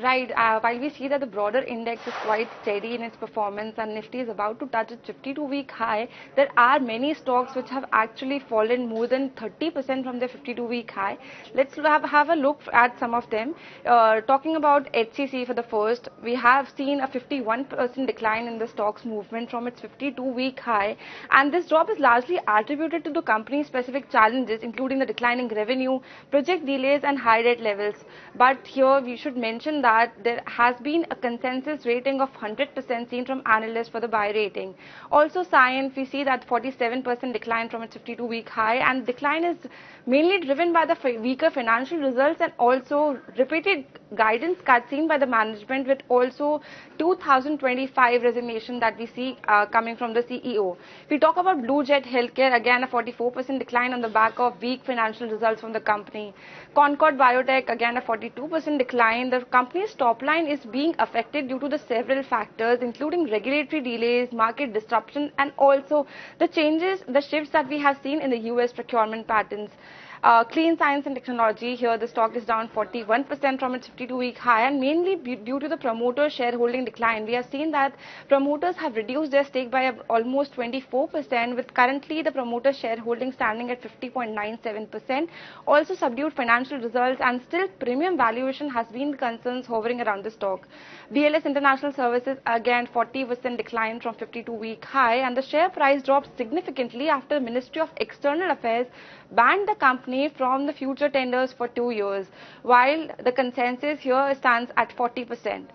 Right. While we see that the broader index is quite steady in its performance and Nifty is about to touch its 52-week high, there are many stocks which have actually fallen more than 30% from their 52-week high. Let's have a look at some of them. Talking about HCC for the first, we have seen a 51% decline in the stock's movement from its 52-week high, and this drop is largely attributed to the company's specific challenges, including the declining revenue, project delays, and high debt levels. But here we should mention that there has been a consensus rating of 100% seen from analysts for the buy rating. Also, Cyient, we see that 47% decline from its 52-week high, and decline is mainly driven by the weaker financial results and also repeated guidance cuts seen by the management, with also 2025 resignation that we see coming from the CEO. If we talk about Blue Jet Healthcare, again a 44% decline on the back of weak financial results from the company. Concord Biotech, again a 42% decline. The company's top line is being affected due to the several factors, including regulatory delays, market disruption, and also the shifts that we have seen in the US procurement patterns. Clean Science and Technology, here the stock is down 41% from its 52-week high, and mainly due to the promoter shareholding decline. We have seen that promoters have reduced their stake by almost 24%, with currently the promoter shareholding standing at 50.97%. Also, subdued financial results and still premium valuation has been concerns hovering around the stock. BLS International Services, again 40% decline from 52-week high, and the share price dropped significantly after the Ministry of External Affairs banned the company from the future tenders for 2 years, while the consensus here stands at 40%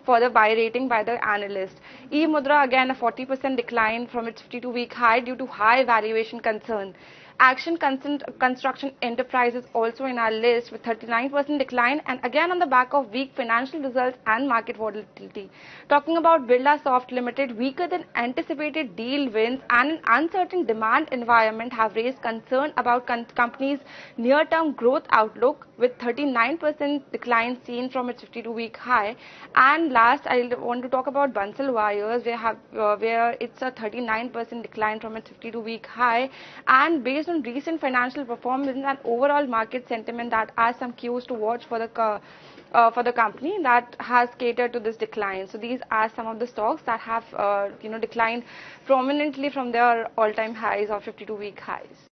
for the buy rating by the analyst. eMudra, again a 40% decline from its 52-week high due to high valuation concern. Action Construction Enterprises also in our list with 39% decline, and again on the back of weak financial results and market volatility. Talking about Birlasoft Limited, weaker than anticipated deal wins and an uncertain demand environment have raised concern about company's near-term growth outlook, with 39% decline seen from its 52-week high. And last, I want to talk about Bansal Wires, where it's a 39% decline from its 52-week high, and based on recent financial performance and overall market sentiment, that are some cues to watch for the company that has catered to this decline. So these are some of the stocks that have declined prominently from their all-time highs or 52-week highs.